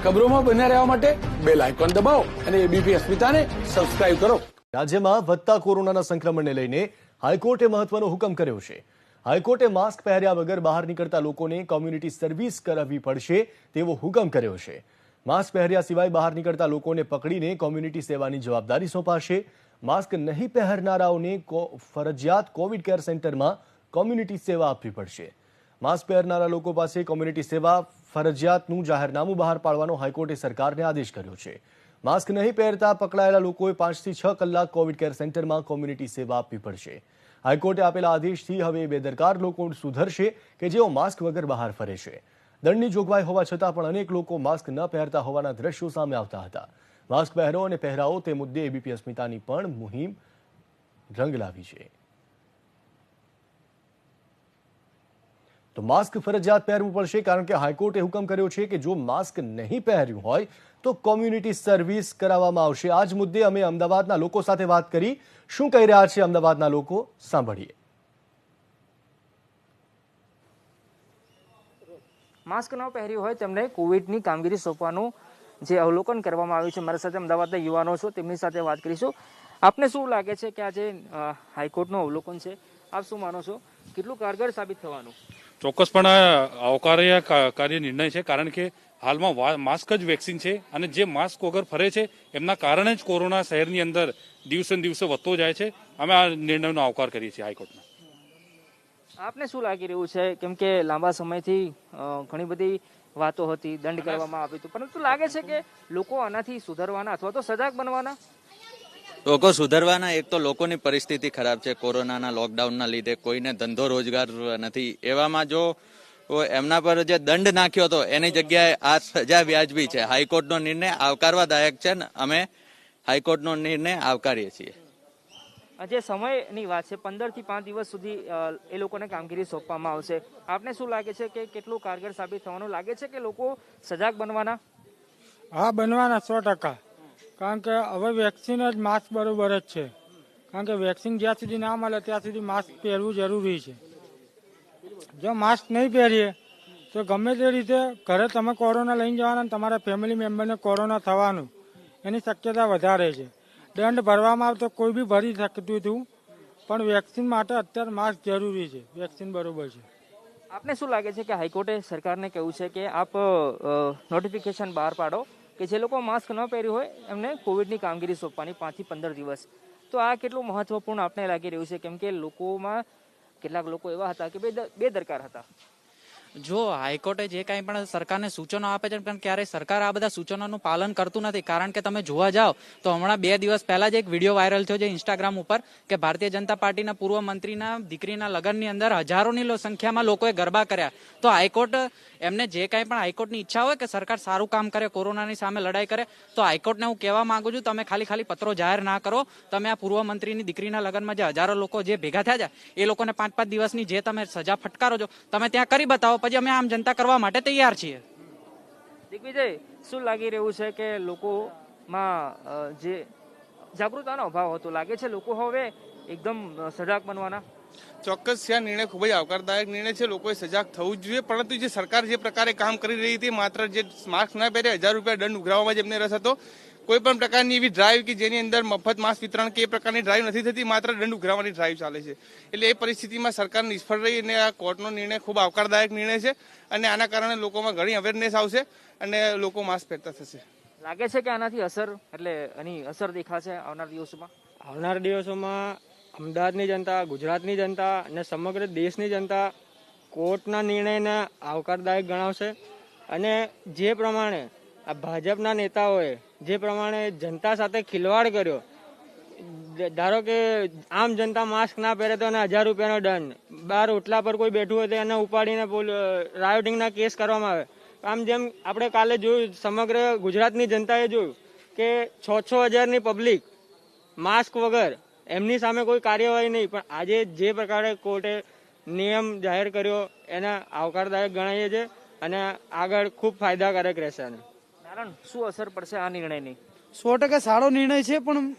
ખબરોમાં બન્યા રહેવા માટે બેલ આઇકોન દબાવો અને એબીપી અસ્મિતાને સબસ્ક્રાઇબ કરો. રાજ્યમાં વધતા કોરોનાના સંક્રમણને લઈને હાઈકોર્ટે મહત્વનો હુકમ કર્યો છે. હાઈકોર્ટે માસ્ક પહેર્યા વગર બહાર નીકળતા લોકોને કોમ્યુનિટી સર્વિસ કરાવવી પડશે તેવો હુકમ કર્યો છે. માસ્ક પહેર્યા સિવાય બહાર નીકળતા લોકોને પકડીને કોમ્યુનિટી સેવાની જવાબદારી સોંપાશે. માસ્ક નહીં પહેરનારાઓને ફરજિયાત કોવિડ કેર સેન્ટરમાં કોમ્યુનિટી સેવા આપવી પડશે. માસ્ક પહેરનારા લોકો પાસે કોમ્યુનિટી સેવા ફરજિયાતનું જાહેરનામું બહાર પાડવાનો હાઈકોર્ટે સરકારને આદેશ કર્યો છે. માસ્ક નહીં પહેરતા પકડાયેલા લોકોએ 5 થી 6 કલાક કોવિડ કેર સેન્ટરમાં કોમ્યુનિટી સેવા આપવી પડશે. હાઈકોર્ટે આપેલા આદેશથી હવે બેદરકાર લોકો સુધરશે કે જેઓ માસ્ક વગર બહાર ફરે છે. દંડની જોગવાઈ હોવા છતાં પણ અનેક લોકો માસ્ક ન પહેરતા હોવાના દ્રશ્યો સામે આવતા હતા. માસ્ક પહેરો અને પહેરાવો તે મુદ્દે એબીપી અસ્મિતાની પણ મુહિમ રંગ લાવી છે. તો માસ્ક ફરજિયાત પહેરવું પડશે કારણ કે હાઈકોર્ટે હુકમ કર્યો છે કે જો માસ્ક નહીં પહેર્યું હોય તો કોમ્યુનિટી સર્વિસ કરાવવામાં આવશે. આ જ મુદ્દે અમે અમદાવાદના લોકો સાથે વાત કરી. શું કહી રહ્યા છે અમદાવાદના લોકો, સાંભળીએ. માસ્ક ન પહેર્યું હોય તેમને કોવિડની કામગીરી સોંપવાનું જે અવલોકન કરવામાં આવ્યું છે. મારી સાથે અમદાવાદના યુવાનો છો, તેમની સાથે વાત કરીશું. આપને શું લાગે છે કે આ જે હાઈકોર્ટનું અવલોકન છે, આપ શું માનો છો, કેટલું કારગર સાબિત થવાનું? ચોક્કસપણે આવકાર્ય નિર્ણય છે, કારણ કે હાલમાં માસ્ક જ વેક્સિન છે અને જે માસ્ક વગર ફરે છે એમના કારણે જ કોરોના શહેરની અંદર દિવસે દિવસે વધતો જાય છે. અમે આ નિર્ણયનો આવકાર કરીએ છીએ હાઈકોર્ટના. આપને શું લાગી રહ્યું છે, કેમ કે લાંબા સમયથી ઘણી બધી વાતો હતી, દંડ કરવામાં આવ્યો હતો, પરંતુ લાગે છે કે લોકો આનાથી સુધરવાના અથવા તો સજાગ બનવાના? લોકો સુધરવાના. એક તો લોકોની પરિસ્થિતિ ખરાબ છે, કોરોનાના લોકડાઉનના લીધે કોઈને ધંધો રોજગાર નથી. એવામાં જો એમના પર જે દંડ નાખ્યો હતો એની જગ્યાએ આ સજા વ્યાજબી છે. હાઈકોર્ટનો નિર્ણય આવકારવાદાયક છે ને અમે હાઈકોર્ટનો નિર્ણય આવકારીએ છીએ. જે સમયની વાત છે, 15 થી 5 દિવસ સુધી એ લોકોને કામગીરી સોંપવામાં આવશે. આપને શું લાગે છે કે કેટલું કારગર સાબિત થવાનું લાગે છે કે લોકો સજાગ બનવાના? હા, બનવાના 100%. કારણ કે હવે વેક્સિન જ માસ્ક બરોબર જ છે. કારણ કે વેક્સિન જ્યાં સુધી ના મળે ત્યાં સુધી માસ્ક પહેરવું જરૂરી છે. જો માસ્ક નહીં પહેરીએ તો ગમે તે રીતે ઘરે તમે કોરોના લઈને જવાના, તમારા ફેમિલી મેમ્બરને કોરોના થવાનું એની શક્યતા વધારે છે. દંડ ભરવામાં આવતો કોઈ બી ભરી શકતું હતું, પણ વેક્સિન માટે અત્યારે માસ્ક જરૂરી છે. વેક્સિન બરોબર છે. આપને શું લાગે છે કે હાઈકોર્ટે સરકારને કહ્યું છે કે આપ નોટિફિકેશન બહાર પાડો કે જે લોકો માસ્ક ન પહેર્યું હોય એમને કોવિડની કામગીરી સોંપવાની 5 થી 15 દિવસ. તો આ કેટલું મહત્વપૂર્ણ આપને લાગી રહ્યું છે, કેમ કે લોકોમાં કેટલાક લોકો એવા હતા કે બેદરકાર હતા? જો હાઈકોર્ટે જે કાંઈ પણ સરકારને સૂચનો આપે છે પણ ક્યારેય સરકાર આ બધા સૂચનોનું પાલન કરતું નથી. કારણ કે તમે જોવા જાઓ તો હમણાં 2 દિવસ પહેલા જ એક વિડીયો વાયરલ થયો છે ઇન્સ્ટાગ્રામ ઉપર કે ભારતીય જનતા પાર્ટીના પૂર્વ મંત્રીના દીકરીના લગ્નની અંદર હજારોની સંખ્યામાં લોકોએ ગરબા કર્યા. તો હાઈકોર્ટ એમને જે કાંઈ પણ હાઈકોર્ટની ઈચ્છા હોય કે સરકાર સારું કામ કરે, કોરોનાની સામે લડાઈ કરે, તો હાઈકોર્ટને હું કહેવા માંગુ છું, તમે ખાલી પત્રો જાહેર ના કરો. તમે આ પૂર્વ મંત્રીની દીકરીના લગ્નમાં જે હજારો લોકો જે ભેગા થયા છે એ લોકોને 5-5 દિવસની જે તમે સજા ફટકારો છો તમે ત્યાં કરી બતાવો, પછી અમે આમ જનતા કરવા માટે તૈયાર છીએ. દિગ્વિજય, શું લાગી રહ્યું છે કે લોકોમાં જે જાગૃતતાનો અભાવ હતો, લાગે છે લોકો હવે એકદમ સજાગ બનવાના? ચોક્કસ છે. આ નિર્ણય ખૂબ જ આવકારદાયક નિર્ણય છે. લોકોએ સજાગ થવું જ જોઈએ. પરંતુ જે સરકાર જે પ્રકારે કામ કરી રહી હતી, માત્ર જે માસ્ક ના પહેરે 1000 રૂપિયા દંડ ઉઘરાવવામાં જ એમને રસ હતો. કોઈ પણ પ્રકારની એવી ડ્રાઈવ કે જેની અંદર મફત માસ્ક વિતરણ કે એ પ્રકારની ડ્રાઈવ નથી થતી, માત્ર દંડ ઉઘરાવવાની ડ્રાઈવ ચાલે છે. એટલે એ પરિસ્થિતિમાં સરકાર નિષ્ફળ રહી અને આ કોર્ટનો નિર્ણય ખૂબ આવકારદાયક નિર્ણય છે અને આના કારણે લોકોમાં ઘણી અવેરનેસ આવશે અને લોકો માસ્ક પહેરતા થશે. લાગે છે કે આનાથી એની અસર દેખાશે આવનાર દિવસોમાં? આવનાર દિવસોમાં અમદાવાદની જનતા, ગુજરાતની જનતા અને સમગ્ર દેશની જનતા કોર્ટના નિર્ણયને આવકારદાયક ગણાવશે. અને જે પ્રમાણે આ ભાજપના નેતાઓએ જે પ્રમાણે જનતા સાથે ખિલવાડ કર્યો, ધારો કે આમ જનતા માસ્ક ના પહેરે તો એને 1000 રૂપિયાનો દંડ, બહાર ઓટલા પર કોઈ બેઠું હોય તો એને ઉપાડીને રાયોટિંગના કેસ કરવામાં આવે. આમ જેમ આપણે કાલે જોયું, સમગ્ર ગુજરાતની જનતાએ જોયું કે 6-6 હજારની પબ્લિક માસ્ક વગર, એમની સામે કોઈ કાર્યવાહી નહીં. પણ આજે જે પ્રકારે કોર્ટે નિયમ જાહેર કર્યો એને આવકારદાયક ગણાવીએ છીએ અને આગળ ખૂબ ફાયદાકારક રહેશે. નારાયણ, શું અસર પડશે આ નિર્ણયની? 100% સારો નિર્ણય છે, પણ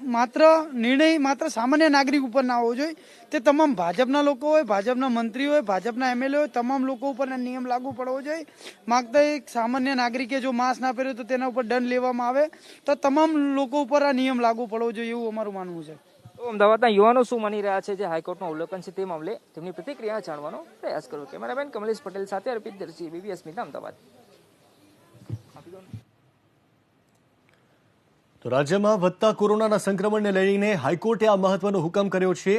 નિર્ણય માત્ર સામાન્ય નાગરિક ઉપર ના હોવો જોઈએ. તે તમામ ભાજપના લોકો હોય, ભાજપના મંત્રી હોય, ભાજપના એમએલએ હોય, તમામ લોકો ઉપર નિયમ લાગુ પડવો જોઈએ. માત્ર એક સામાન્ય નાગરિકે જો માસ્ક ના પહેર્યો તો તેના ઉપર દંડ લેવામાં આવે, તો તમામ લોકો ઉપર આ નિયમ લાગુ પડવો જોઈએ એવું અમારું માનવું છે. તો અમદાવાદના યુવાનો શું માની રહ્યા છે જે હાઈકોર્ટનું અવલોકન છે તે મામલે તેમની પ્રતિક્રિયા જાણવાનો પ્રયાસ કર્યો. કેમેરામેન કમલેશ પટેલ સાથે અર્પિત દર્શી, બીબી અસ્મિતા, અમદાવાદ. તો રાજ્યમાં વધતા કોરોનાના સંક્રમણને લઈને હાઈકોર્ટે આ મહત્વનો હુકમ કર્યો છે.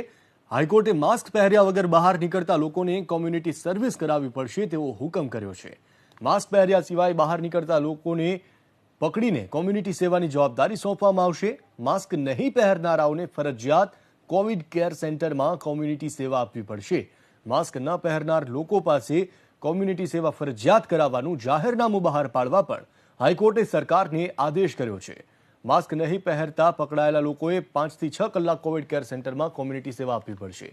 હાઈકોર્ટે માસ્ક પહેર્યા વગર બહાર નીકળતા લોકોને કોમ્યુનિટી સર્વિસ કરાવવી પડશે તેવો હુકમ કર્યો છે. માસ્ક પહેર્યા સિવાય બહાર નીકળતા લોકોને પકડીને કોમ્યુનિટી સેવાની જવાબદારી સોંપવામાં આવશે. માસ્ક નહીં પહેરનારાઓને ફરજિયાત કોવિડ કેર સેન્ટરમાં કોમ્યુનિટી સેવા આપવી પડશે. માસ્ક ન પહેરનાર લોકો પાસે કોમ્યુનિટી સેવા ફરજિયાત કરાવવાનું જાહેરનામું બહાર પાડવા પણ હાઈકોર્ટે સરકારને આદેશ કર્યો છે. માસ્ક નહીં પહેરતા પકડાયેલા લોકોએ 5 થી 6 કલાક કોવિડ કેર સેન્ટરમાં કોમ્યુનિટી સેવા આપવી પડશે.